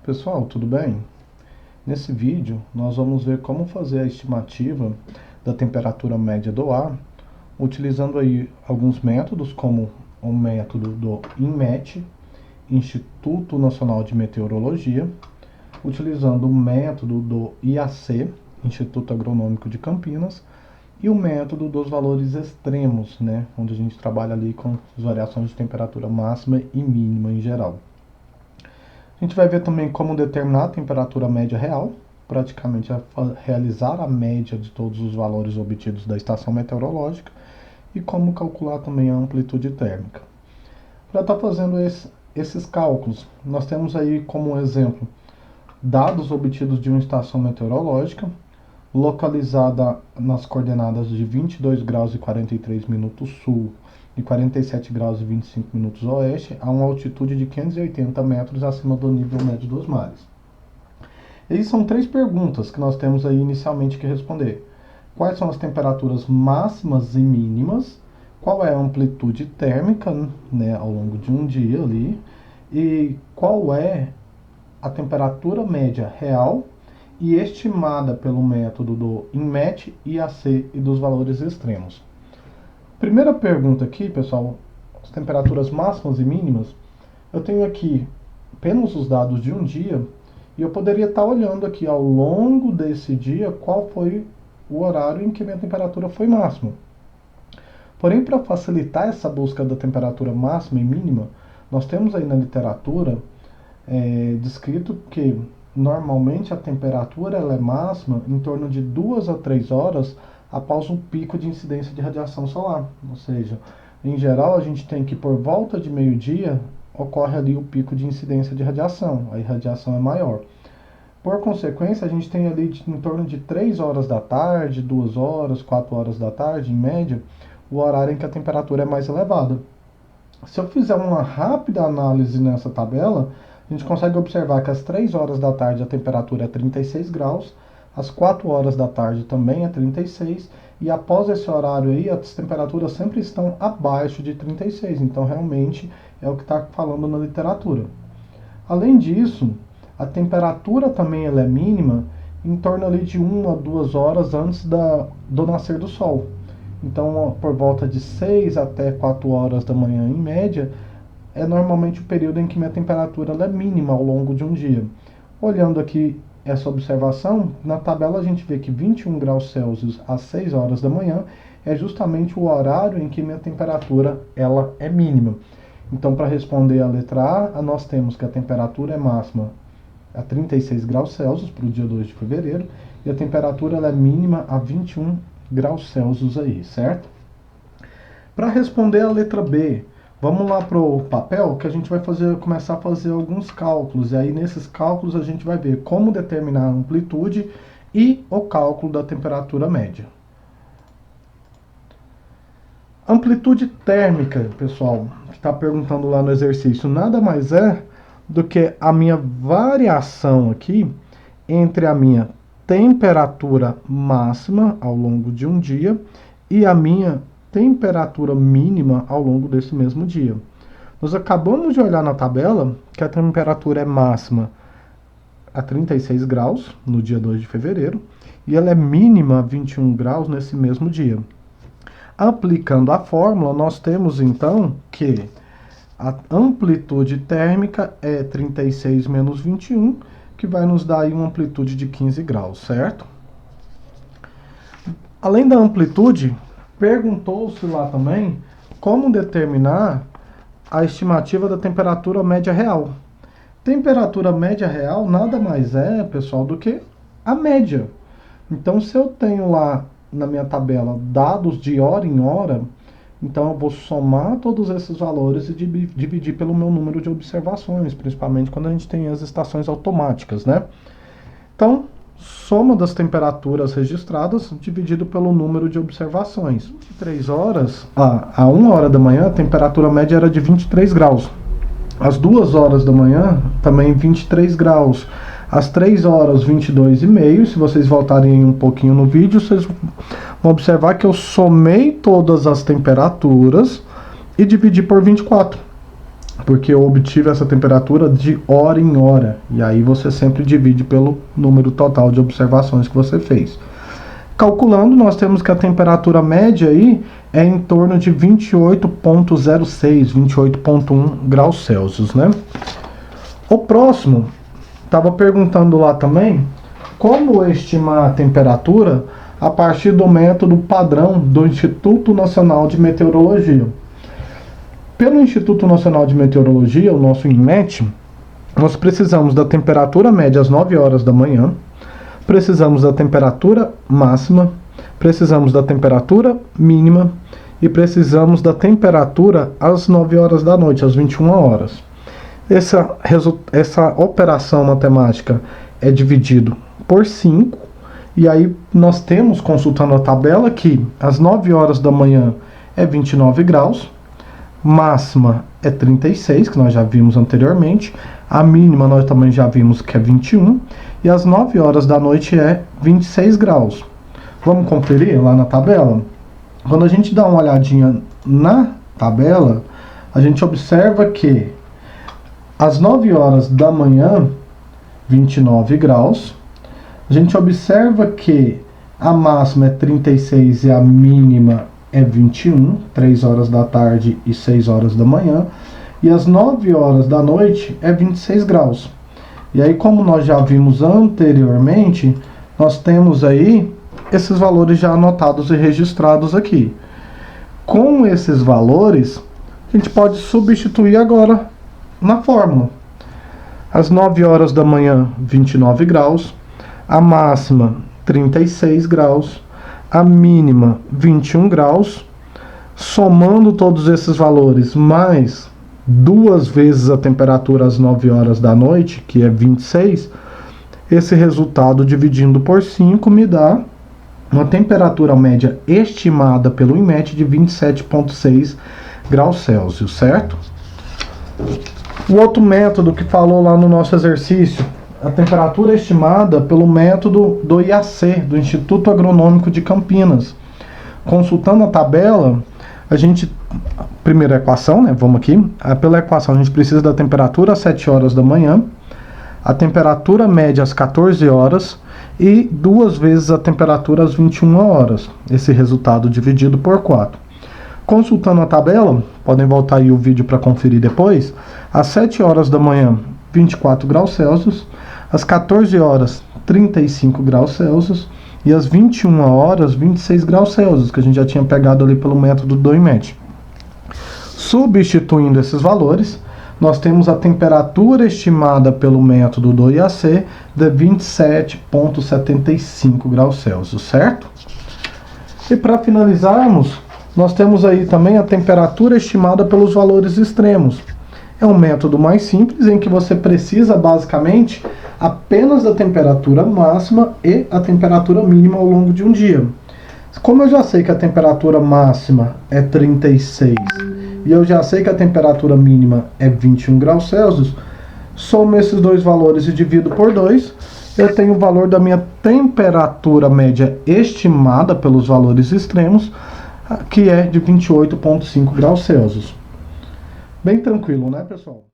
Pessoal, tudo bem? Nesse vídeo nós vamos ver como fazer a estimativa da temperatura média do ar, utilizando aí alguns métodos, como o método do INMET, Instituto Nacional de Meteorologia, utilizando o método do IAC, Instituto Agronômico de Campinas, e o método dos valores extremos, onde a gente trabalha ali com as variações de temperatura máxima e mínima em geral. A gente vai ver também como determinar a temperatura média real, praticamente realizar a média de todos os valores obtidos da estação meteorológica, e como calcular também a amplitude térmica. Para estar fazendo esses cálculos, nós temos aí como exemplo dados obtidos de uma estação meteorológica, localizada nas coordenadas de 22 graus e 43 minutos sul e 47 graus e 25 minutos oeste, a uma altitude de 580 metros acima do nível médio dos mares. E são três perguntas que nós temos aí inicialmente que responder. Quais são as temperaturas máximas e mínimas? Qual é a amplitude térmica, ao longo de um dia ali? E qual é a temperatura média real e estimada pelo método do INMET, IAC e dos valores extremos? Primeira pergunta aqui, pessoal, as temperaturas máximas e mínimas. Eu tenho aqui apenas os dados de um dia e eu poderia estar olhando aqui ao longo desse dia qual foi o horário em que minha temperatura foi máxima. Porém, para facilitar essa busca da temperatura máxima e mínima, nós temos aí na literatura descrito que normalmente a temperatura ela é máxima em torno de 2 a 3 horas após um pico de incidência de radiação solar. Ou seja, em geral a gente tem que por volta de meio-dia ocorre ali o pico de incidência de radiação, a irradiação é maior. Por consequência, a gente tem ali em torno de 3 horas da tarde, 2 horas, 4 horas da tarde, em média, o horário em que a temperatura é mais elevada. Se eu fizer uma rápida análise nessa tabela, a gente consegue observar que às 3 horas da tarde a temperatura é 36 graus, às 4 horas da tarde também é 36, e após esse horário aí as temperaturas sempre estão abaixo de 36, então realmente é o que está falando na literatura. Além disso, a temperatura também ela é mínima em torno ali de 1 a 2 horas antes do nascer do sol. Então, por volta de 6 até 4 horas da manhã em média, é normalmente o período em que minha temperatura ela é mínima ao longo de um dia. Olhando aqui essa observação, na tabela a gente vê que 21 graus Celsius às 6 horas da manhã é justamente o horário em que minha temperatura ela é mínima. Então, para responder a letra A, nós temos que a temperatura é máxima a 36 graus Celsius para o dia 2 de fevereiro e a temperatura ela é mínima a 21 graus Celsius aí, certo? Para responder a letra B, vamos lá para o papel que a gente vai começar a fazer alguns cálculos. E aí nesses cálculos a gente vai ver como determinar a amplitude e o cálculo da temperatura média. Amplitude térmica, pessoal, que está perguntando lá no exercício, nada mais é do que a minha variação aqui entre a minha temperatura máxima ao longo de um dia e a minha temperatura mínima ao longo desse mesmo dia. Nós acabamos de olhar na tabela que a temperatura é máxima a 36 graus no dia 2 de fevereiro e ela é mínima a 21 graus nesse mesmo dia. Aplicando a fórmula, nós temos então que a amplitude térmica é 36 menos 21, que vai nos dar aí uma amplitude de 15 graus, certo? Além da amplitude, perguntou-se lá também como determinar a estimativa da temperatura média real. Temperatura média real nada mais é, pessoal, do que a média. Então, se eu tenho lá na minha tabela dados de hora em hora, então eu vou somar todos esses valores e dividir pelo meu número de observações, principalmente quando a gente tem as estações automáticas, Então, soma das temperaturas registradas dividido pelo número de observações. 23 horas, a 1 hora da manhã, a temperatura média era de 23 graus. Às 2 horas da manhã, também 23 graus. Às 3 horas, 22,5. Se vocês voltarem um pouquinho no vídeo, vocês vão observar que eu somei todas as temperaturas e dividi por 24. porque eu obtive essa temperatura de hora em hora, e aí você sempre divide pelo número total de observações que você fez. Calculando, nós temos que a temperatura média aí é em torno de 28,06, 28,1 graus Celsius, né? O próximo, estava perguntando lá também, como estimar a temperatura a partir do método padrão do Instituto Nacional de Meteorologia. Pelo Instituto Nacional de Meteorologia, o nosso INMET, nós precisamos da temperatura média às 9 horas da manhã, precisamos da temperatura máxima, precisamos da temperatura mínima e precisamos da temperatura às 9 horas da noite, às 21 horas. Essa operação matemática é dividido por 5, e aí nós temos, consultando a tabela, que às 9 horas da manhã é 29 graus, máxima é 36, que nós já vimos anteriormente, a mínima nós também já vimos que é 21, e às 9 horas da noite é 26 graus. Vamos conferir lá na tabela? Quando a gente dá uma olhadinha na tabela, a gente observa que às 9 horas da manhã, 29 graus, a gente observa que a máxima é 36 e a mínima é 21, 3 horas da tarde e 6 horas da manhã, e às 9 horas da noite é 26 graus. E aí, como nós já vimos anteriormente, nós temos aí esses valores já anotados e registrados aqui. Com esses valores, a gente pode substituir agora na fórmula. Às 9 horas da manhã, 29 graus, a máxima 36 graus, a mínima 21 graus, somando todos esses valores mais 2 vezes a temperatura às 9 horas da noite, que é 26, esse resultado dividindo por 5 me dá uma temperatura média estimada pelo INMET de 27,6 graus Celsius, certo? O outro método que falou lá no nosso exercício, a temperatura estimada pelo método do IAC, do Instituto Agronômico de Campinas. Consultando a tabela, a gente, primeira equação, né, vamos aqui, pela equação a gente precisa da temperatura às 7 horas da manhã, a temperatura média às 14 horas e 2 vezes a temperatura às 21 horas, esse resultado dividido por 4. Consultando a tabela, podem voltar aí o vídeo para conferir depois, às 7 horas da manhã, 24 graus Celsius, às 14 horas, 35 graus Celsius, e às 21 horas, 26 graus Celsius, que a gente já tinha pegado ali pelo método do INMET. Substituindo esses valores, nós temos a temperatura estimada pelo método do IAC de 27,75 graus Celsius, certo? E para finalizarmos, nós temos aí também a temperatura estimada pelos valores extremos. É um método mais simples, em que você precisa basicamente apenas da temperatura máxima e a temperatura mínima ao longo de um dia. Como eu já sei que a temperatura máxima é 36 e eu já sei que a temperatura mínima é 21 graus Celsius, somo esses dois valores e divido por 2, eu tenho o valor da minha temperatura média estimada pelos valores extremos, que é de 28,5 graus Celsius. Bem tranquilo, né, pessoal?